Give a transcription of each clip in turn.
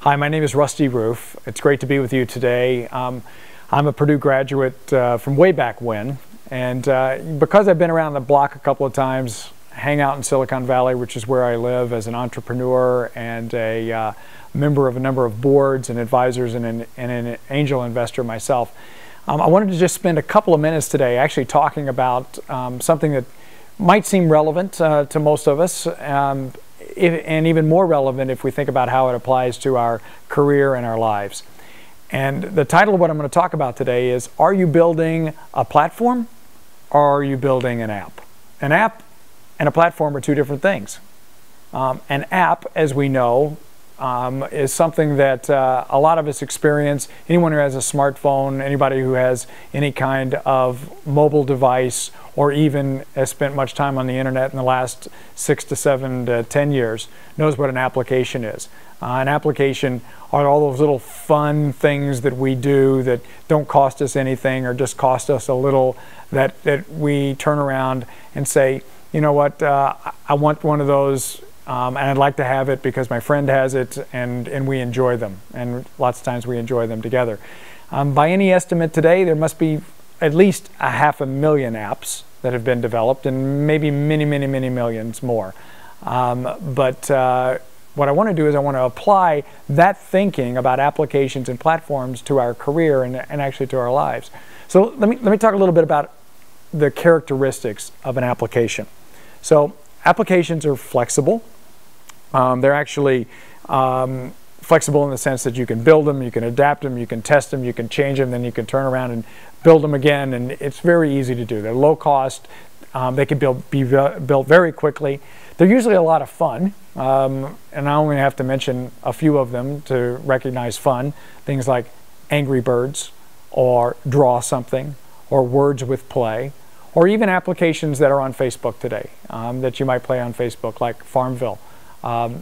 Hi, my name is Rueff. It's great to be with you today. I'm a Purdue graduate from way back when, and because I've been around the block a couple of times, hang out in Silicon Valley, which is where I live as an entrepreneur and a member of a number of boards and advisors and an angel investor myself. I wanted to just spend a couple of minutes today actually talking about something that might seem relevant to most of us, and even more relevant if we think about how it applies to our career and our lives. And the title of what I'm going to talk about today is, are you building a platform or are you building an app? An app and a platform are two different things. An app, as we know, is something that a lot of us experience. Anyone who has a smartphone, anybody who has any kind of mobile device, or even has spent much time on the internet in the last 6 to 7 to 10 years, knows what an application is. An application are all those little fun things that we do that don't cost us anything or just cost us a little, that we turn around and say, you know what, I want one of those, and I'd like to have it because my friend has it, and we enjoy them. And lots of times we enjoy them together. By any estimate today, there must be at least 500,000 apps that have been developed, and maybe many, many, many millions more. But what I want to do is I want to apply that thinking about applications and platforms to our career and actually to our lives. So let me talk a little bit about the characteristics of an application. So applications are flexible. They're actually flexible in the sense that you can build them, you can adapt them, you can test them, you can change them, then you can turn around and build them again, and it's very easy to do. They're low cost. They can be built very quickly. They're usually a lot of fun, and I only have to mention a few of them to recognize fun. Things like Angry Birds, or Draw Something, or Words with Play, or even applications that are on Facebook today that you might play on Facebook, like Farmville.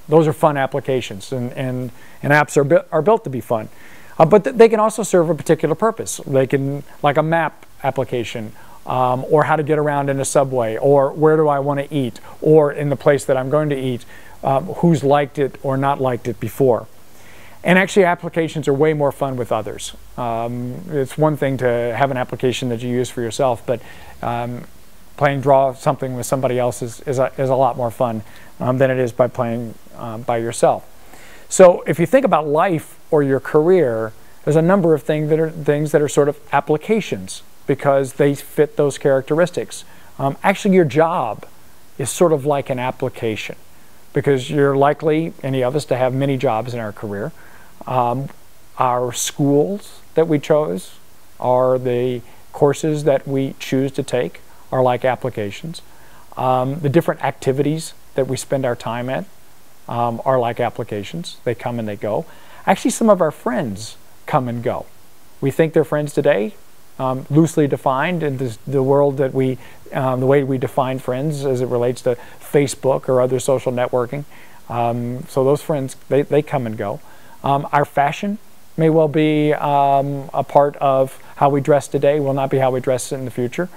Those are fun applications, and apps are built to be fun. But they can also serve a particular purpose. They can, like a map application, or how to get around in a subway, or where do I want to eat, or in the place that I'm going to eat, who's liked it or not liked it before. And actually, applications are way more fun with others. It's one thing to have an application that you use for yourself, but playing Draw Something with somebody else is a lot more fun than it is by playing by yourself. So if you think about life or your career, there's a number of things that are sort of applications because they fit those characteristics. Actually, your job is sort of like an application because you're likely, any of us, to have many jobs in our career. Our schools that we chose, or the courses that we choose to take, are like applications. The different activities that we spend our time at are like applications. They come and they go. Actually, some of our friends come and go. We think they're friends today, loosely defined in the world that the way we define friends as it relates to Facebook or other social networking. So those friends, they come and go. Our fashion may well be a part of how we dress today, will not be how we dress in the future.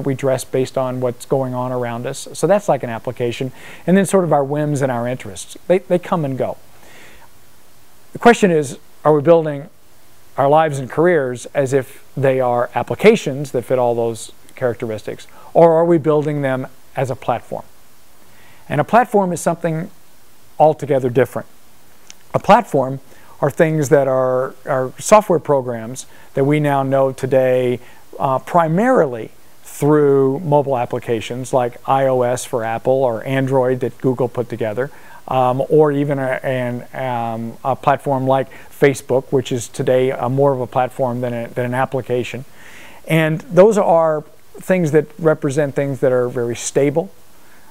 We dress based on what's going on around us. So that's like an application. And then sort of our whims and our interests. They come and go. The question is, are we building our lives and careers as if they are applications that fit all those characteristics, or are we building them as a platform? And a platform is something altogether different. A platform are things that are software programs that we now know today primarily through mobile applications like iOS for Apple or Android that Google put together, or even a platform like Facebook, which is today more of a platform than an application. And those are things that represent things that are very stable.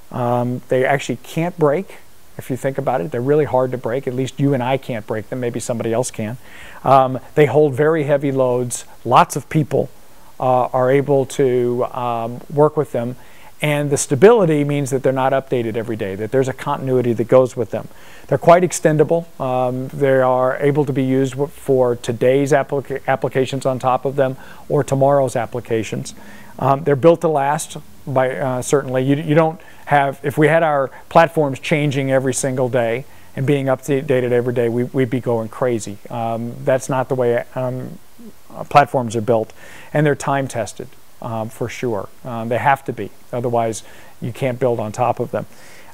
They actually can't break. If you think about it, they're really hard to break. At least you and I can't break them. Maybe somebody else can. They hold very heavy loads. Lots of people are able to work with them. And the stability means that they're not updated every day, that there's a continuity that goes with them. They're quite extendable. They are able to be used for today's applications on top of them or tomorrow's applications. They're built to last, certainly. You don't have, if we had our platforms changing every single day and being updated every day, we'd be going crazy. That's not the way platforms are built, and they're time tested for sure. They have to be, otherwise you can't build on top of them.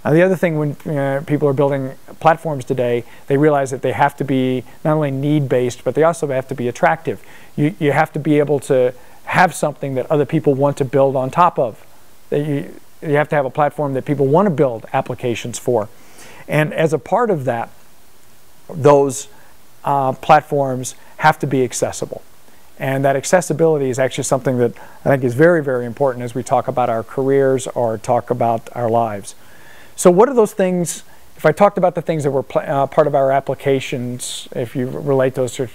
The other thing, when people are building platforms today, they realize that they have to be not only need-based, but they also have to be attractive. You have to be able to have something that other people want to build on top of. You have to have a platform that people want to build applications for. And as a part of that, those platforms have to be accessible. And that accessibility is actually something that I think is very, very important as we talk about our careers or talk about our lives. So what are those things, if I talked about the things that were part of our applications, if you relate those to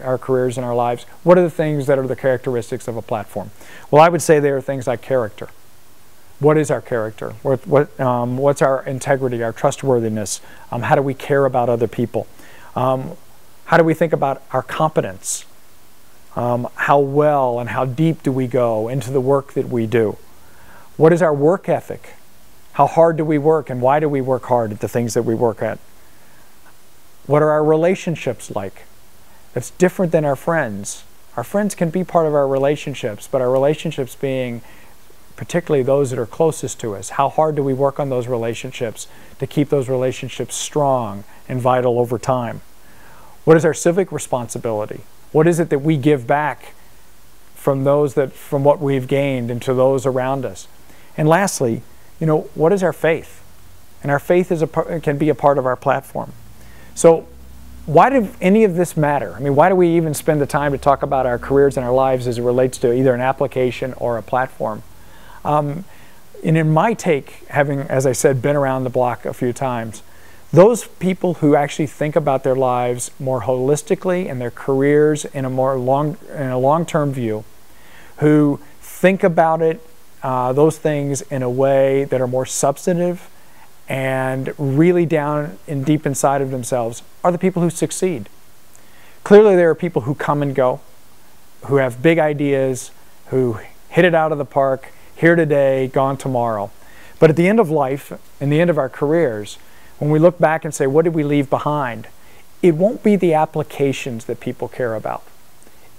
our careers and our lives, what are the things that are the characteristics of a platform? Well, I would say there are things like character. What is our character? What's our integrity, our trustworthiness? How do we care about other people? How do we think about our competence? How well and how deep do we go into the work that we do? What is our work ethic? How hard do we work, and why do we work hard at the things that we work at? What are our relationships like? That's different than our friends. Our friends can be part of our relationships, but our relationships being particularly those that are closest to us. How hard do we work on those relationships to keep those relationships strong and vital over time? What is our civic responsibility? What is it that we give back from what we've gained and to those around us? And lastly, what is our faith? And our faith can be a part of our platform. So why do any of this matter? I mean, why do we even spend the time to talk about our careers and our lives as it relates to either an application or a platform? And in my take, having, as I said, been around the block a few times, those people who actually think about their lives more holistically and their careers in a long-term view, who think about it, those things in a way that are more substantive and really down and deep inside of themselves, are the people who succeed. Clearly there are people who come and go, who have big ideas, who hit it out of the park, here today, gone tomorrow. But at the end of life, in the end of our careers, when we look back and say, what did we leave behind? It won't be the applications that people care about.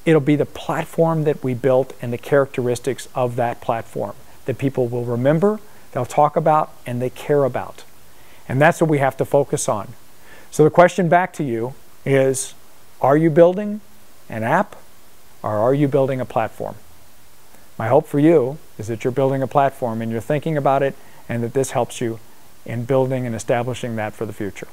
It'll be the platform that we built and the characteristics of that platform that people will remember, they'll talk about, and they care about. And that's what we have to focus on. So the question back to you is, are you building an app or are you building a platform? My hope for you is that you're building a platform and you're thinking about it, and that this helps you in building and establishing that for the future.